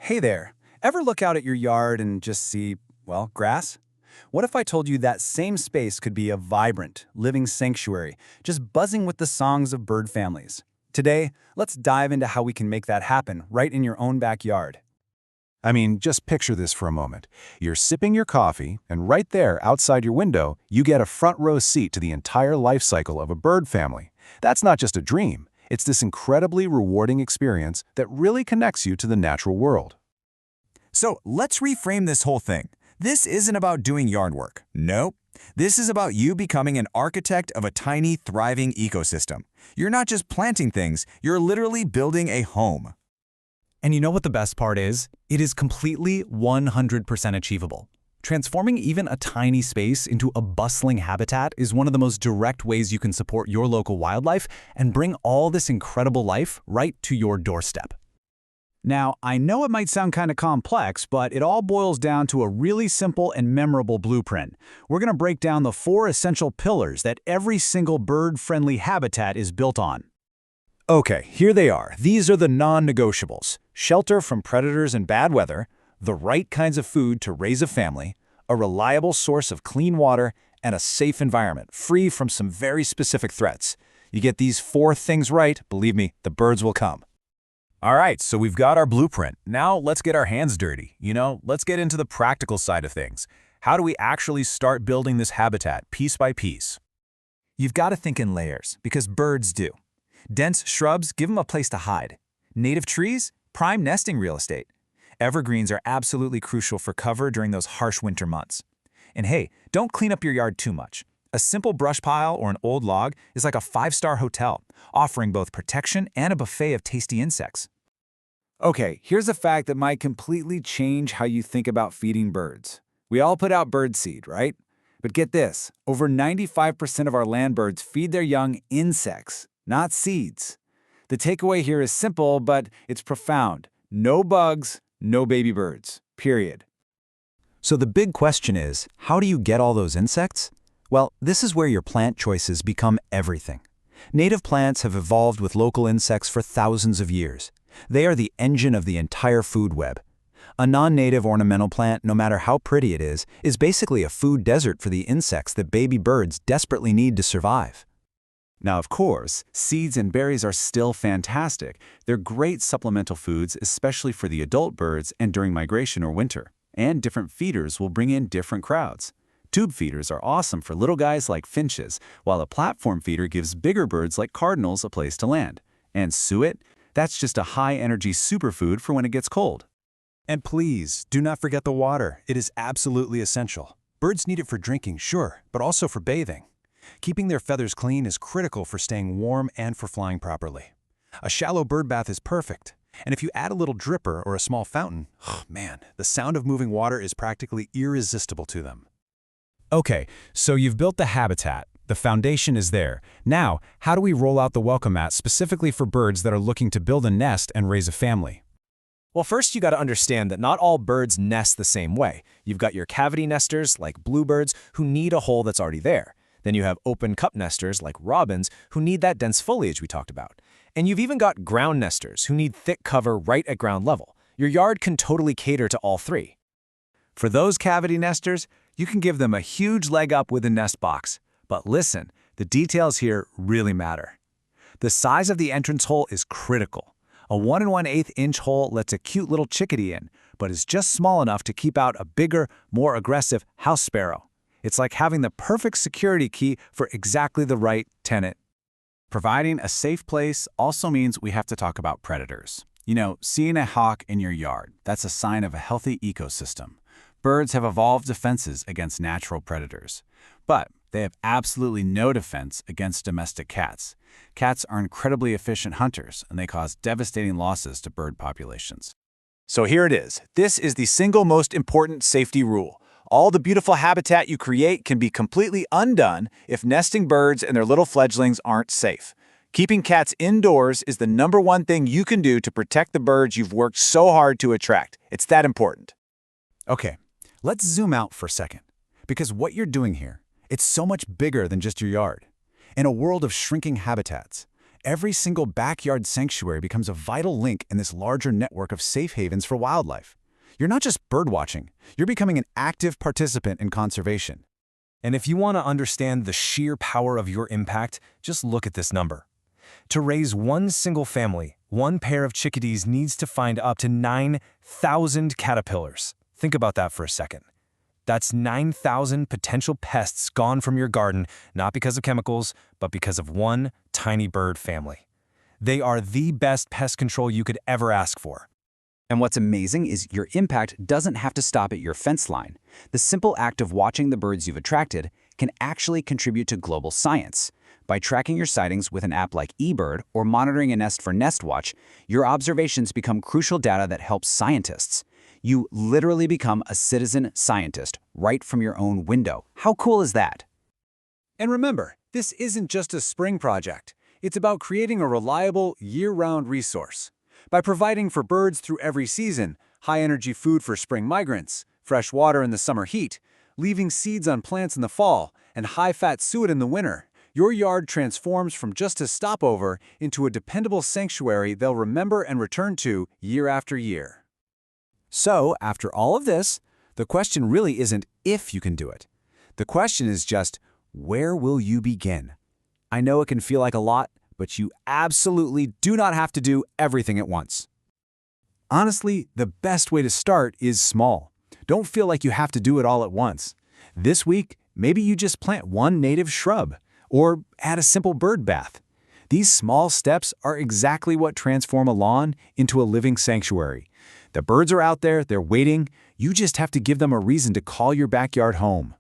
Hey there, ever look out at your yard and just see, well, grass? What if I told you that same space could be a vibrant, living sanctuary, just buzzing with the songs of bird families? Today, let's dive into how we can make that happen right in your own backyard. I mean, just picture this for a moment. You're sipping your coffee, and right there, outside your window, you get a front row seat to the entire life cycle of a bird family. That's not just a dream. It's this incredibly rewarding experience that really connects you to the natural world. So let's reframe this whole thing. This isn't about doing yard work. Nope. This is about you becoming an architect of a tiny, thriving ecosystem. You're not just planting things, you're literally building a home. And you know what the best part is? It is completely 100% achievable. Transforming even a tiny space into a bustling habitat is one of the most direct ways you can support your local wildlife and bring all this incredible life right to your doorstep. Now, I know it might sound kind of complex, but it all boils down to a really simple and memorable blueprint. We're going to break down the 4 essential pillars that every single bird-friendly habitat is built on. Okay, here they are. These are the non-negotiables. Shelter from predators and bad weather, the right kinds of food to raise a family, a reliable source of clean water, and a safe environment, free from some very specific threats. You get these 4 things right, believe me, the birds will come. All right, so we've got our blueprint. Now let's get our hands dirty. Let's get into the practical side of things. How do we actually start building this habitat piece by piece? You've got to think in layers, because birds do. Dense shrubs give them a place to hide. Native trees, prime nesting real estate. Evergreens are absolutely crucial for cover during those harsh winter months. And hey, don't clean up your yard too much. A simple brush pile or an old log is like a 5-star hotel, offering both protection and a buffet of tasty insects. Okay, here's a fact that might completely change how you think about feeding birds. We all put out bird seed, right? But get this, over 95% of our land birds feed their young insects, not seeds. The takeaway here is simple, but it's profound. No bugs, no baby birds, period. So the big question is, how do you get all those insects? Well, this is where your plant choices become everything. Native plants have evolved with local insects for thousands of years. They are the engine of the entire food web. A non-native ornamental plant, no matter how pretty it is basically a food desert for the insects that baby birds desperately need to survive. Now, of course, seeds and berries are still fantastic. They're great supplemental foods, especially for the adult birds and during migration or winter. And different feeders will bring in different crowds. Tube feeders are awesome for little guys like finches, while a platform feeder gives bigger birds like cardinals a place to land. And suet? That's just a high-energy superfood for when it gets cold. And please, do not forget the water. It is absolutely essential. Birds need it for drinking, sure, but also for bathing. Keeping their feathers clean is critical for staying warm and for flying properly. A shallow bird bath is perfect. And if you add a little dripper or a small fountain, oh man, the sound of moving water is practically irresistible to them. Okay, so you've built the habitat. The foundation is there. Now, how do we roll out the welcome mat specifically for birds that are looking to build a nest and raise a family? Well, first you got to understand that not all birds nest the same way. You've got your cavity nesters, like bluebirds, who need a hole that's already there. Then you have open cup nesters, like robins, who need that dense foliage we talked about. And you've even got ground nesters, who need thick cover right at ground level. Your yard can totally cater to all 3. For those cavity nesters, you can give them a huge leg up with a nest box. But listen, the details here really matter. The size of the entrance hole is critical. A 1 1/8 inch hole lets a cute little chickadee in, but is just small enough to keep out a bigger, more aggressive house sparrow. It's like having the perfect security key for exactly the right tenant. Providing a safe place also means we have to talk about predators. Seeing a hawk in your yard, that's a sign of a healthy ecosystem. Birds have evolved defenses against natural predators, but they have absolutely no defense against domestic cats. Cats are incredibly efficient hunters, and they cause devastating losses to bird populations. So here it is. This is the single most important safety rule. All the beautiful habitat you create can be completely undone if nesting birds and their little fledglings aren't safe. Keeping cats indoors is the #1 thing you can do to protect the birds you've worked so hard to attract. It's that important. Okay, let's zoom out for a second, because what you're doing here, it's so much bigger than just your yard. In a world of shrinking habitats, every single backyard sanctuary becomes a vital link in this larger network of safe havens for wildlife. You're not just birdwatching, you're becoming an active participant in conservation. And if you want to understand the sheer power of your impact, just look at this number. To raise one single family, one pair of chickadees needs to find up to 9,000 caterpillars. Think about that for a second. That's 9,000 potential pests gone from your garden, not because of chemicals, but because of one tiny bird family. They are the best pest control you could ever ask for. And what's amazing is your impact doesn't have to stop at your fence line. The simple act of watching the birds you've attracted can actually contribute to global science. By tracking your sightings with an app like eBird or monitoring a nest for NestWatch, your observations become crucial data that helps scientists. You literally become a citizen scientist right from your own window. How cool is that? And remember, this isn't just a spring project. It's about creating a reliable, year-round resource. By providing for birds through every season, high-energy food for spring migrants, fresh water in the summer heat, leaving seeds on plants in the fall, and high-fat suet in the winter, your yard transforms from just a stopover into a dependable sanctuary they'll remember and return to year after year. So, after all of this, the question really isn't if you can do it. The question is just, where will you begin? I know it can feel like a lot, but you absolutely do not have to do everything at once. Honestly, the best way to start is small. Don't feel like you have to do it all at once. This week, maybe you just plant one native shrub, or add a simple bird bath. These small steps are exactly what transform a lawn into a living sanctuary. The birds are out there, they're waiting. You just have to give them a reason to call your backyard home.